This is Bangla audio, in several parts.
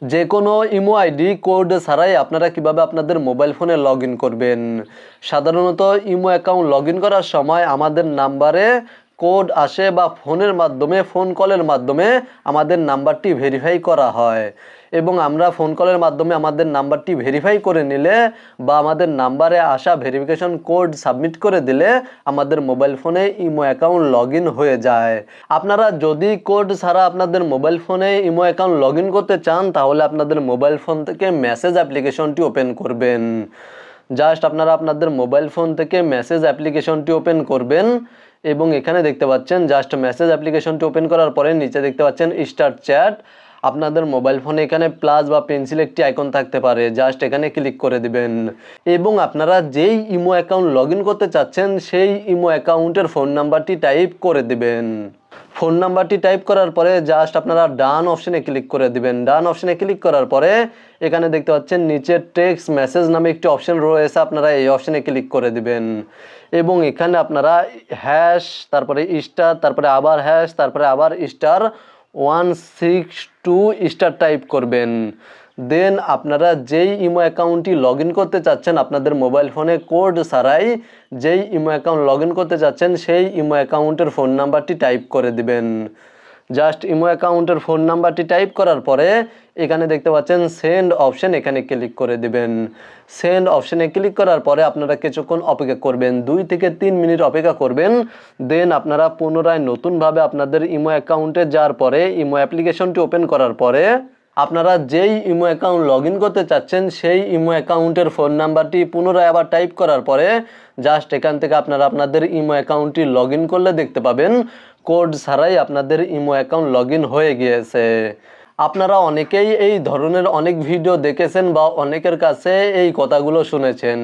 যে কোনো ইমো আইডি কোড ছাড়াই আপনারা কিভাবে আপনাদের মোবাইল ফোনে লগ ইন করবেন। সাধারণত ইমো অ্যাকাউন্ট লগ ইন করার সময় আমাদের নাম্বারে কোড আসে বা ফোনের মাধ্যমে ফোন কলের মাধ্যমে আমাদের নাম্বারটি ভেরিফাই করা হয় এবং আমরা ফোন কলের মাধ্যমে আমাদের নাম্বারটি ভেরিফাই করে নিলে বা আমাদের নাম্বারে আসা ভেরিফিকেশন কোড সাবমিট করে দিলে আমাদের মোবাইল ফোনে ইমো অ্যাকাউন্ট লগ ইন হয়ে যায়। আপনারা যদি কোড ছাড়া আপনাদের মোবাইল ফোনে ইমো অ্যাকাউন্ট লগ ইন করতে চান তাহলে আপনাদের মোবাইল ফোন থেকে মেসেজ অ্যাপ্লিকেশনটি ওপেন করবেন। জাস্ট আপনারা আপনাদের মোবাইল ফোন থেকে মেসেজ অ্যাপ্লিকেশনটি ওপেন করবেন এবং এখানে দেখতে পাচ্ছেন জাস্ট মেসেজ অ্যাপ্লিকেশনটি ওপেন করার পরে নিচে দেখতে পাচ্ছেন স্টার্ট চ্যাট। আপনাদের মোবাইল ফোনে এখানে প্লাস বা পেন্সিল একটি আইকন থাকতে পারে, জাস্ট এখানে ক্লিক করে দিবেন এবং আপনারা যেই ইমো অ্যাকাউন্ট লগ ইন করতে চাচ্ছেন সেই ইমো অ্যাকাউন্টের ফোন নাম্বারটি টাইপ করে দিবেন। ফোন নাম্বারটি টাইপ করার পরে জাস্ট আপনারা ডান অপশনে ক্লিক করে দিবেন। ডান অপশনে ক্লিক করার পরে এখানে দেখতে পাচ্ছেন নিচে টেক্সট মেসেজ নামে একটি অপশন রয়েছে, আপনারা এই অপশনে ক্লিক করে দিবেন এবং এখানে আপনারা হ্যাশ তারপরে স্টার তারপরে আবার হ্যাশ তারপরে আবার স্টার 162 স্টার টাইপ করবেন। দেন আপনারা যেই ইমো অ্যাকাউন্টটি লগ ইন করতে চাচ্ছেন আপনাদের মোবাইল ফোনে কোড ছাড়াই যেই ইমো অ্যাকাউন্ট লগ ইন করতে চাচ্ছেন সেই ইমো অ্যাকাউন্টের ফোন নাম্বারটি টাইপ করে দিবেন। জাস্ট ইমো অ্যাকাউন্টের ফোন নাম্বারটি টাইপ করার পরে এখানে দেখতে পাচ্ছেন সেন্ড অপশন, এখানে ক্লিক করে দিবেন। সেন্ড অপশনে ক্লিক করার পরে আপনারা কিছুক্ষণ অপেক্ষা করবেন, 2 থেকে 3 মিনিট অপেক্ষা করবেন। দেন আপনারা পুনরায় নতুনভাবে আপনাদের ইমো অ্যাকাউন্টে যাওয়ার পরে ইমো অ্যাপ্লিকেশনটি ওপেন করার পরে আপনারা যেই ইমো অ্যাকাউন্ট লগ ইন করতে চাচ্ছেন সেই ইমো অ্যাকাউন্টের ফোন নাম্বারটি পুনরায় আবার টাইপ করার পরে জাস্ট এখান থেকে আপনারা আপনাদের ইমো অ্যাকাউন্টটি লগ ইন করলে দেখতে পাবেন কোড ছাড়াই আপনাদের ইমো অ্যাকাউন্ট লগ ইন হয়ে গিয়েছে। আপনারা অনেকেই এই ধরনের অনেক ভিডিও দেখেছেন বা অনেকের কাছে এই কথাগুলো শুনেছেন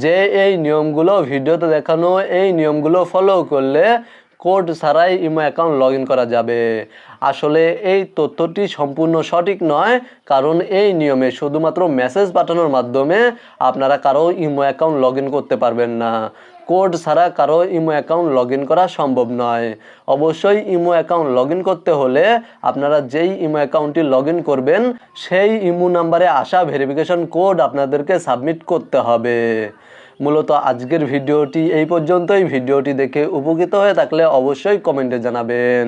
যে এই নিয়মগুলো ভিডিওতে দেখানো এই নিয়মগুলো ফলো করলে কোড ছাড়াই ইমো অ্যাকাউন্ট লগ ইন করা যাবে। আসলে এই তথ্যটি সম্পূর্ণ সঠিক নয়, কারণ এই নিয়মে শুধুমাত্র মেসেজ পাঠানোর মাধ্যমে আপনারা কারো ইমো অ্যাকাউন্ট লগ ইন করতে পারবেন না। কোড ছাড়া কারো ইমো অ্যাকাউন্ট লগ ইন করা সম্ভব নয়। অবশ্যই ইমো অ্যাকাউন্ট লগ ইন করতে হলে আপনারা যেই ইমো অ্যাকাউন্টটি লগ ইন করবেন সেই ইমো নাম্বারে আসা ভেরিফিকেশন কোড আপনাদেরকে সাবমিট করতে হবে। মূলত আজকের ভিডিওটি এই পর্যন্তই। ভিডিওটি দেখে উপকৃত হয়ে থাকলে অবশ্যই কমেন্টে জানাবেন।